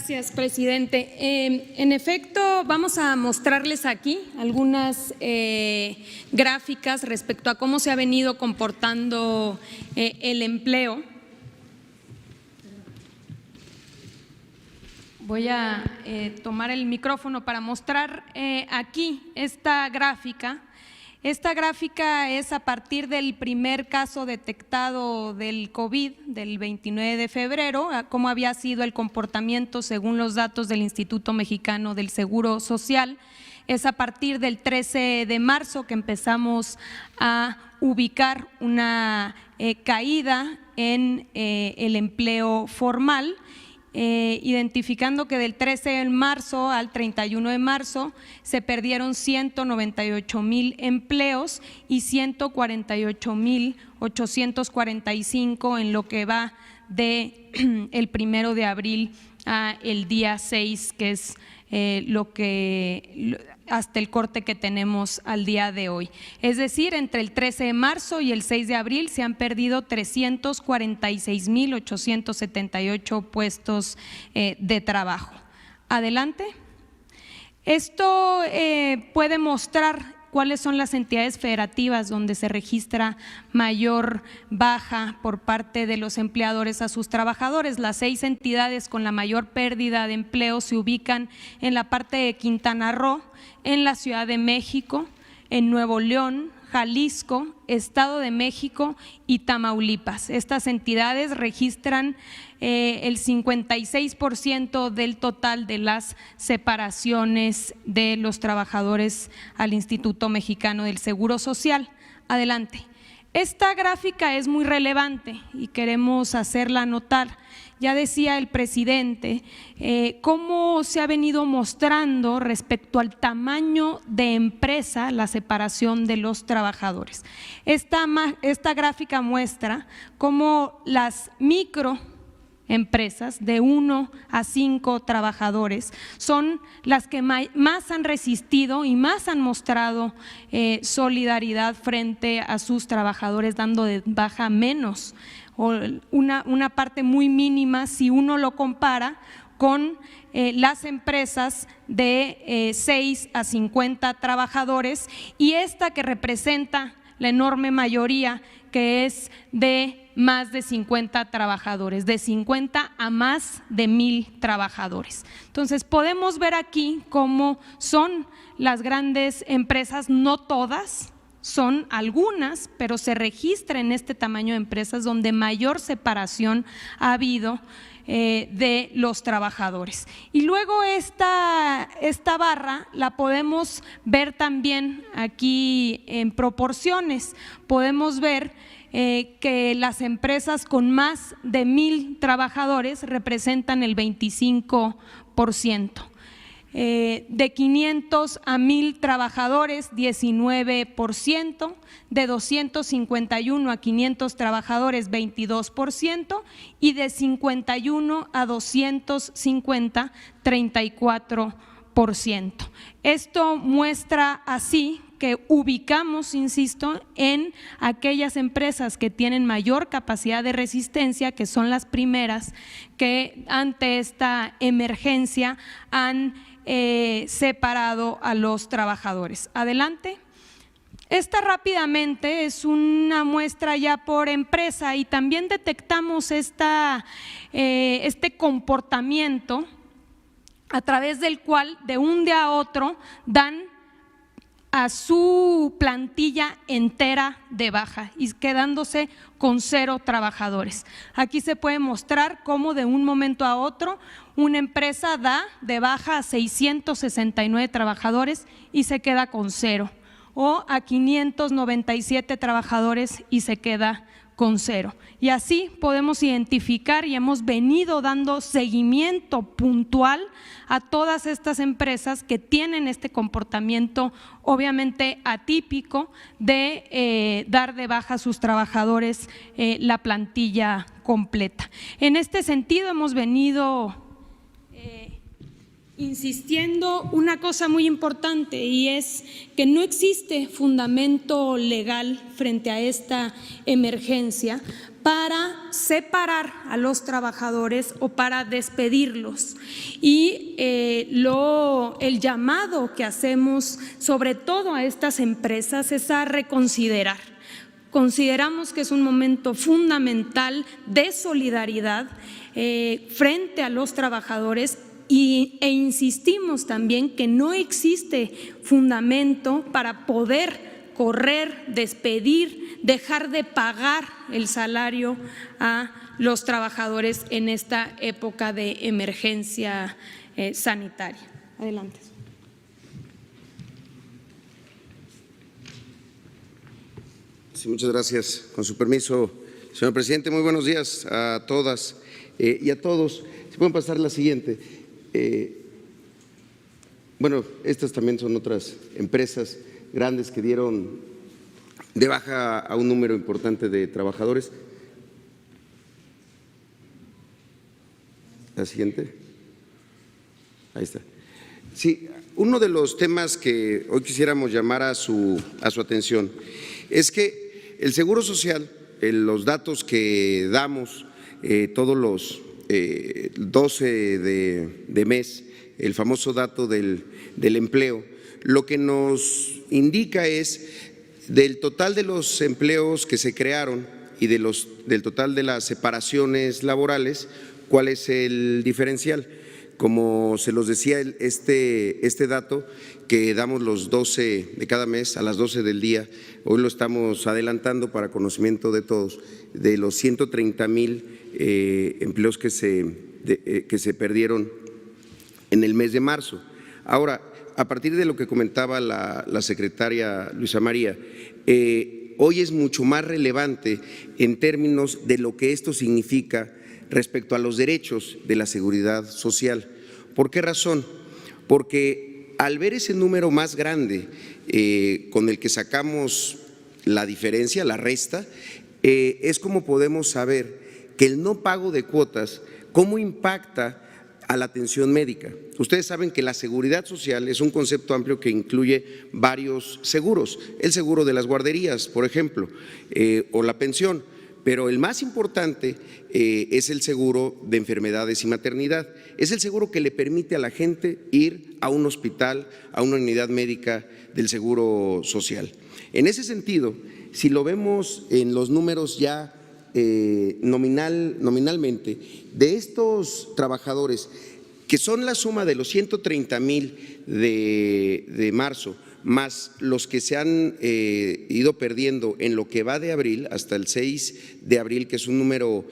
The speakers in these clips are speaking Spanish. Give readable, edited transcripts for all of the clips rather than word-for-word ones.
Gracias, presidente. En efecto, vamos a mostrarles aquí algunas gráficas respecto a cómo se ha venido comportando el empleo. Voy a tomar el micrófono para mostrar aquí esta gráfica. Esta gráfica es a partir del primer caso detectado del COVID del 29 de febrero, cómo había sido el comportamiento según los datos del Instituto Mexicano del Seguro Social. Es a partir del 13 de marzo que empezamos a ubicar una caída en el empleo formal. Identificando que del 13 de marzo al 31 de marzo se perdieron 198,000 empleos y 148,845 en lo que va de el 1 de abril a el día 6, que es hasta el corte que tenemos al día de hoy. Es decir, entre el 13 de marzo y el 6 de abril se han perdido 346,878 puestos de trabajo. Adelante. Esto puede mostrar cuáles son las entidades federativas donde se registra mayor baja por parte de los empleadores a sus trabajadores. Las 6 entidades con la mayor pérdida de empleo se ubican en la parte de Quintana Roo, en la Ciudad de México, en Nuevo León, Jalisco, Estado de México y Tamaulipas. Estas entidades registran el 56% del total de las separaciones de los trabajadores al Instituto Mexicano del Seguro Social. Adelante. Esta gráfica es muy relevante y queremos hacerla notar. Ya decía el presidente cómo se ha venido mostrando respecto al tamaño de empresa la separación de los trabajadores. Esta gráfica muestra cómo las microempresas de 1 a 5 trabajadores son las que más han resistido y más han mostrado solidaridad frente a sus trabajadores, dando de baja menos o una parte muy mínima si uno lo compara con las empresas de 6 a 50 trabajadores y esta que representa la enorme mayoría que es de más de 50 trabajadores, de 50 a más de 1,000 trabajadores. Entonces podemos ver aquí cómo son las grandes empresas, no todas, son algunas, pero se registra en este tamaño de empresas donde mayor separación ha habido de los trabajadores. Y luego esta barra la podemos ver también aquí en proporciones. Podemos ver que las empresas con más de 1,000 trabajadores representan el 25%. De 500 a 1,000 trabajadores, 19%, de 251 a 500 trabajadores, 22%, y de 51 a 250, 34%. Esto muestra así que ubicamos, insisto, en aquellas empresas que tienen mayor capacidad de resistencia, que son las primeras que ante esta emergencia han separado a los trabajadores. Adelante. Esta rápidamente es una muestra ya por empresa y también detectamos este comportamiento a través del cual de un día a otro dan a su plantilla entera de baja y quedándose con 0 trabajadores. Aquí se puede mostrar cómo de un momento a otro una empresa da de baja a 669 trabajadores y se queda con 0, o a 597 trabajadores y se queda con 0. Y así podemos identificar y hemos venido dando seguimiento puntual a todas estas empresas que tienen este comportamiento obviamente atípico de dar de baja a sus trabajadores la plantilla completa. En este sentido hemos venido insistiendo una cosa muy importante, y es que no existe fundamento legal frente a esta emergencia para separar a los trabajadores o para despedirlos. Y el llamado que hacemos sobre todo a estas empresas es a reconsiderar. Consideramos que es un momento fundamental de solidaridad frente a los trabajadores e insistimos también que no existe fundamento para poder correr, despedir, dejar de pagar el salario a los trabajadores en esta época de emergencia sanitaria. Adelante. Sí, muchas gracias. Con su permiso, señor presidente, muy buenos días a todas y a todos. Si pueden pasar la siguiente. Bueno, estas también son otras empresas grandes que dieron de baja a un número importante de trabajadores. La siguiente. Ahí está. Sí, uno de los temas que hoy quisiéramos llamar a su atención es que el Seguro Social, los datos que damos todos los 12 de mes, el famoso dato del empleo, lo que nos indica es del total de los empleos que se crearon y del total de las separaciones laborales, ¿cuál es el diferencial? Como se los decía, este dato que damos los 12 de cada mes a las 12 del día, hoy lo estamos adelantando para conocimiento de todos, de los 130,000 empleos que se perdieron en el mes de marzo. Ahora, a partir de lo que comentaba la secretaria Luisa María, hoy es mucho más relevante en términos de lo que esto significa respecto a los derechos de la seguridad social. ¿Por qué razón? Porque al ver ese número más grande con el que sacamos la diferencia, la resta, es como podemos saber que el no pago de cuotas, cómo impacta a la atención médica. Ustedes saben que la seguridad social es un concepto amplio que incluye varios seguros, el seguro de las guarderías, por ejemplo, o la pensión, pero el más importante es el seguro de enfermedades y maternidad. Es el seguro que le permite a la gente ir a un hospital, a una unidad médica del Seguro Social. En ese sentido, si lo vemos en los números ya nominalmente, de estos trabajadores, que son la suma de los 130,000 de marzo, más los que se han ido perdiendo en lo que va de abril, hasta el 6 de abril, que es un número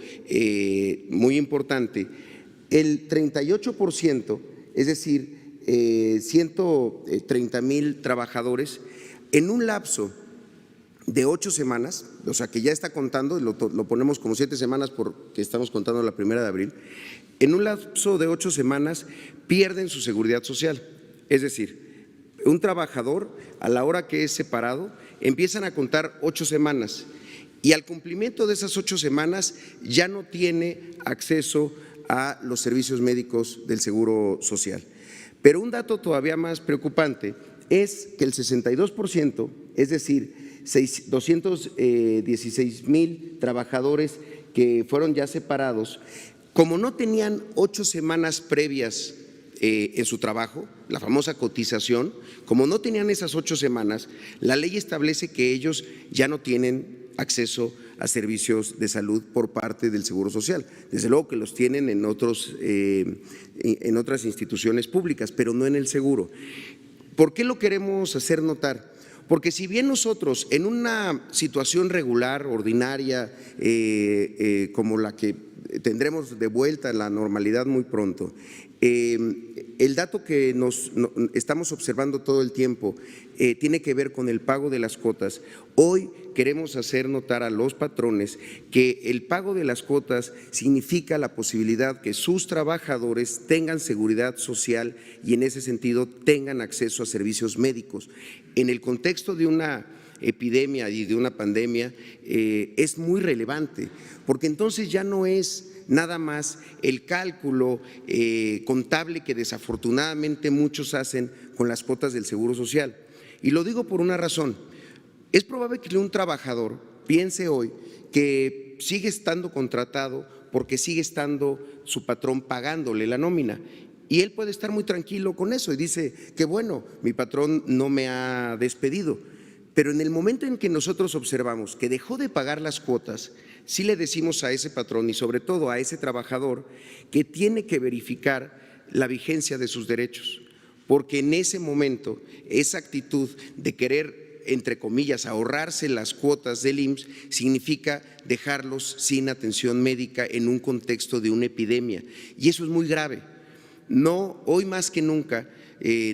muy importante, el 38%, es decir, 130,000 trabajadores, en un lapso de 8 semanas, o sea que ya está contando, lo ponemos como 7 semanas porque estamos contando la 1 de abril, en un lapso de 8 semanas pierden su seguridad social. Es decir, un trabajador a la hora que es separado empiezan a contar 8 semanas y al cumplimiento de esas 8 semanas ya no tiene acceso a los servicios médicos del Seguro Social. Pero un dato todavía más preocupante es que el 62%, es decir, 216,000 trabajadores que fueron ya separados, como no tenían 8 semanas previas en su trabajo, la famosa cotización, como no tenían esas 8 semanas, la ley establece que ellos ya no tienen acceso a servicios de salud por parte del Seguro Social. Desde luego que los tienen en otras instituciones públicas, pero no en el seguro. ¿Por qué lo queremos hacer notar? Porque si bien nosotros en una situación regular, ordinaria, como la que tendremos de vuelta a la normalidad muy pronto, el dato que estamos observando todo el tiempo tiene que ver con el pago de las cuotas. Hoy queremos hacer notar a los patrones que el pago de las cuotas significa la posibilidad que sus trabajadores tengan seguridad social y en ese sentido tengan acceso a servicios médicos. En el contexto de una epidemia y de una pandemia es muy relevante, porque entonces ya no es nada más el cálculo contable que desafortunadamente muchos hacen con las cuotas del Seguro Social. Y lo digo por una razón. Es probable que un trabajador piense hoy que sigue estando contratado porque sigue estando su patrón pagándole la nómina. Y él puede estar muy tranquilo con eso y dice que bueno, mi patrón no me ha despedido. Pero en el momento en que nosotros observamos que dejó de pagar las cuotas, sí le decimos a ese patrón y sobre todo a ese trabajador que tiene que verificar la vigencia de sus derechos, porque en ese momento esa actitud de querer, entre comillas, ahorrarse las cuotas del IMSS significa dejarlos sin atención médica en un contexto de una epidemia y eso es muy grave. No, hoy más que nunca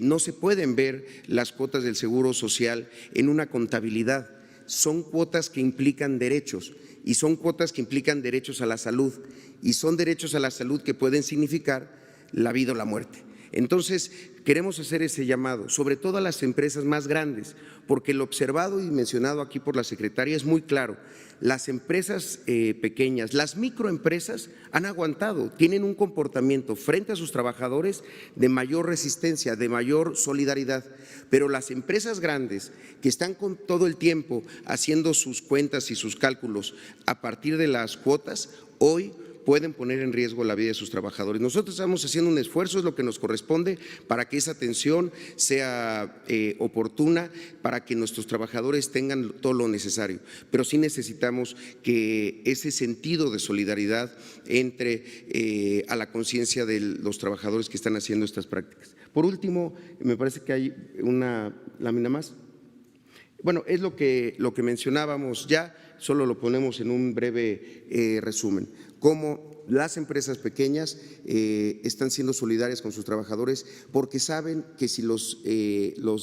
no se pueden ver las cuotas del Seguro Social en una contabilidad. Son cuotas que implican derechos y son cuotas que implican derechos a la salud y son derechos a la salud que pueden significar la vida o la muerte. Entonces, queremos hacer ese llamado, sobre todo a las empresas más grandes, porque lo observado y mencionado aquí por la secretaria es muy claro. Las empresas pequeñas, las microempresas han aguantado, tienen un comportamiento frente a sus trabajadores de mayor resistencia, de mayor solidaridad, pero las empresas grandes que están con todo el tiempo haciendo sus cuentas y sus cálculos a partir de las cuotas, hoy pueden poner en riesgo la vida de sus trabajadores. Nosotros estamos haciendo un esfuerzo, es lo que nos corresponde, para que esa atención sea oportuna, para que nuestros trabajadores tengan todo lo necesario. Pero sí necesitamos que ese sentido de solidaridad entre a la conciencia de los trabajadores que están haciendo estas prácticas. Por último, me parece que hay una lámina más. Bueno, es lo que mencionábamos ya, solo lo ponemos en un breve resumen. Cómo las empresas pequeñas están siendo solidarias con sus trabajadores porque saben que si los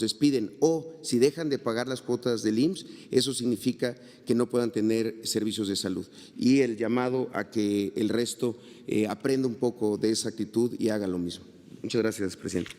despiden o si dejan de pagar las cuotas del IMSS, eso significa que no puedan tener servicios de salud. Y el llamado a que el resto aprenda un poco de esa actitud y haga lo mismo. Muchas gracias, presidente.